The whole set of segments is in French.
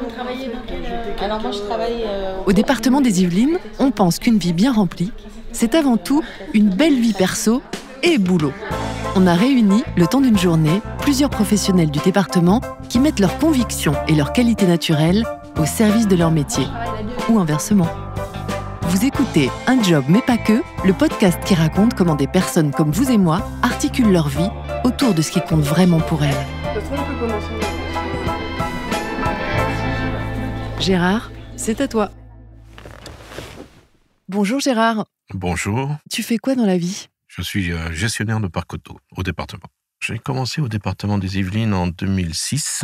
Vous travaillez dans quel... Alors moi je travaille... Au département des Yvelines, on pense qu'une vie bien remplie, c'est avant tout une belle vie perso et boulot. On a réuni, le temps d'une journée, plusieurs professionnels du département qui mettent leurs convictions et leurs qualités naturelles au service de leur métier. Ou inversement. Vous écoutez Un job mais pas que, le podcast qui raconte comment des personnes comme vous et moi articulent leur vie autour de ce qui compte vraiment pour elles. Gérard, c'est à toi. Bonjour Gérard. Bonjour. Tu fais quoi dans la vie ? Je suis gestionnaire de parc auto au département. J'ai commencé au département des Yvelines en 2006.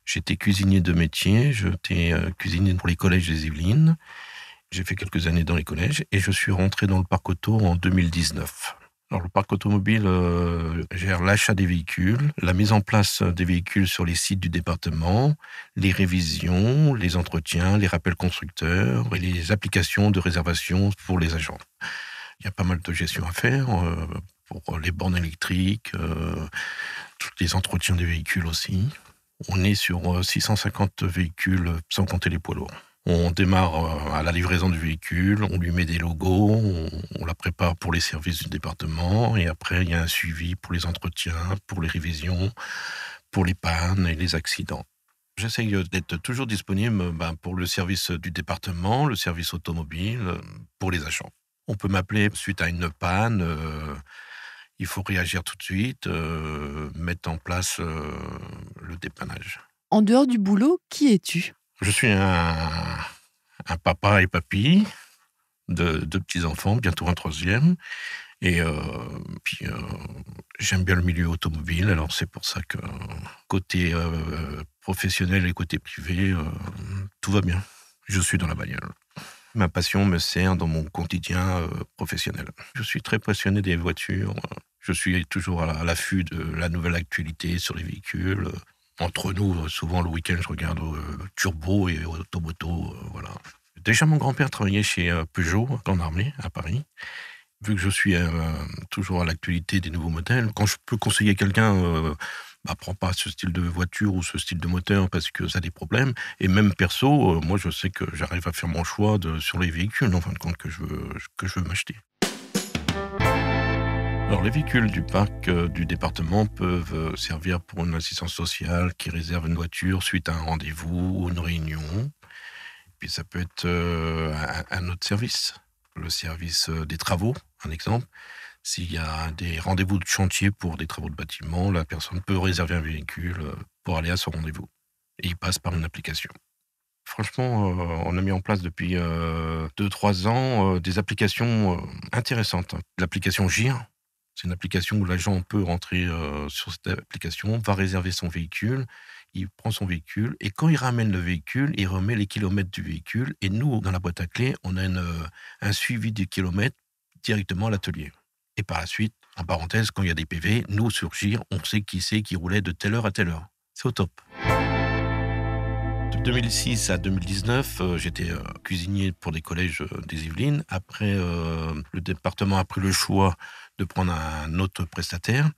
J'étais cuisinier de métier. J'étais cuisinier pour les collèges des Yvelines. J'ai fait quelques années dans les collèges et je suis rentré dans le parc auto en 2019. Alors, le parc automobile gère l'achat des véhicules, la mise en place des véhicules sur les sites du département, les révisions, les entretiens, les rappels constructeurs et les applications de réservation pour les agents. Il y a pas mal de gestion à faire pour les bornes électriques, tous les entretiens des véhicules aussi. On est sur 650 véhicules sans compter les poids lourds. On démarre à la livraison du véhicule, on lui met des logos, on la prépare pour les services du département et après il y a un suivi pour les entretiens, pour les révisions, pour les pannes et les accidents. J'essaye d'être toujours disponible pour le service du département, le service automobile, pour les agents. On peut m'appeler suite à une panne, il faut réagir tout de suite, mettre en place le dépannage. En dehors du boulot, qui es-tu ? Je suis un papa et papy de deux petits-enfants, bientôt un troisième. Et puis, j'aime bien le milieu automobile. Alors, c'est pour ça que côté professionnel et côté privé, tout va bien. Je suis dans la bagnole. Ma passion me sert dans mon quotidien professionnel. Je suis très passionné des voitures. Je suis toujours à l'affût de la nouvelle actualité sur les véhicules. Entre nous, souvent le week-end, je regarde Turbo et Automoto, voilà. Déjà, mon grand-père travaillait chez Peugeot, en armée, à Paris. Vu que je suis toujours à l'actualité des nouveaux modèles, quand je peux conseiller quelqu'un, prends pas ce style de voiture ou ce style de moteur parce que ça a des problèmes. Et même perso, moi, je sais que j'arrive à faire mon choix sur les véhicules, en fin de compte, que je veux m'acheter. Alors, les véhicules du parc du département peuvent servir pour une assistance sociale qui réserve une voiture suite à un rendez-vous ou une réunion. Puis ça peut être un autre service, le service des travaux, un exemple. S'il y a des rendez-vous de chantier pour des travaux de bâtiment, la personne peut réserver un véhicule pour aller à son rendez-vous. Et il passe par une application. Franchement, on a mis en place depuis 2-3 ans des applications intéressantes. L'application GIR. C'est une application où l'agent peut rentrer sur cette application, va réserver son véhicule, il prend son véhicule et quand il ramène le véhicule, il remet les kilomètres du véhicule et nous, dans la boîte à clés, on a un suivi des kilomètres directement à l'atelier. Et par la suite, en parenthèse, quand il y a des PV, nous, sur GIR, on sait qui c'est qui roulait de telle heure à telle heure. C'est au top. De 2006 à 2019, j'étais cuisinier pour des collèges des Yvelines. Après, le département a pris le choix de prendre un autre prestataire.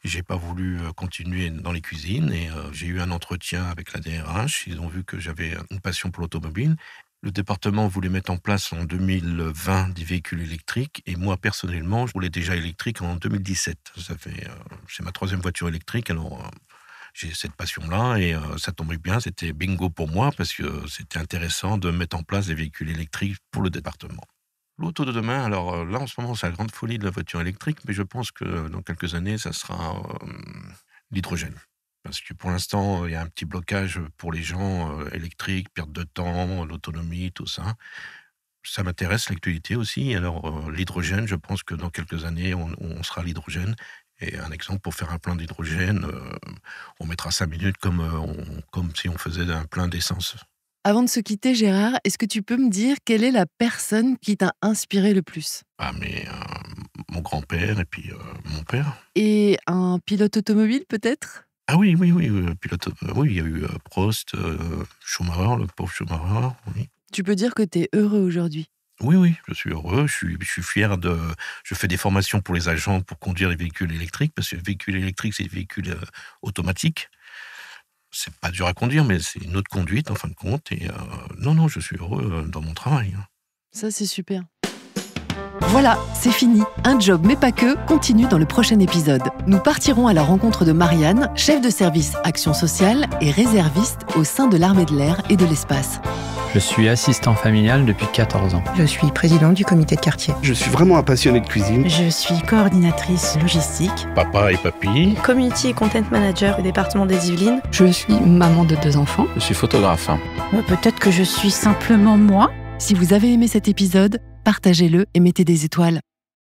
J'ai pas voulu continuer dans les cuisines et j'ai eu un entretien avec la DRH. Ils ont vu que j'avais une passion pour l'automobile. Le département voulait mettre en place en 2020 des véhicules électriques et moi, personnellement, je roulais déjà électrique en 2017. C'est ma 3e voiture électrique, alors j'ai cette passion-là et ça tombait bien, c'était bingo pour moi parce que c'était intéressant de mettre en place des véhicules électriques pour le département. L'auto de demain, alors là en ce moment c'est la grande folie de la voiture électrique, mais je pense que dans quelques années ça sera l'hydrogène. Parce que pour l'instant il y a un petit blocage pour les gens électriques, perte de temps, l'autonomie, tout ça. Ça m'intéresse l'actualité aussi, alors l'hydrogène, je pense que dans quelques années on sera à l'hydrogène. Et un exemple, pour faire un plein d'hydrogène, on mettra 5 minutes comme si on faisait un plein d'essence. Avant de se quitter, Gérard, est-ce que tu peux me dire quelle est la personne qui t'a inspiré le plus ? Mon grand-père et puis mon père. Et un pilote automobile, peut-être ? Ah oui, pilote. Oui, il y a eu Prost, Schumacher, le pauvre Schumacher, oui. Tu peux dire que tu es heureux aujourd'hui ? Oui, je suis heureux, je suis fier je fais des formations pour les agents pour conduire les véhicules électriques, parce que les véhicules électriques, c'est des véhicules automatiques. C'est pas dur à conduire, mais c'est une autre conduite en fin de compte. Et non, je suis heureux dans mon travail. Ça, c'est super. Voilà, c'est fini. Un job, mais pas que, continue dans le prochain épisode. Nous partirons à la rencontre de Marianne, chef de service Action sociale et réserviste au sein de l'armée de l'air et de l'espace. Je suis assistant familial depuis 14 ans. Je suis présidente du comité de quartier. Je suis vraiment un passionné de cuisine. Je suis coordinatrice logistique. Papa et papy. Community et Content Manager au département des Yvelines. Je suis maman de 2 enfants. Je suis photographe. Peut-être que je suis simplement moi. Si vous avez aimé cet épisode, partagez-le et mettez des étoiles.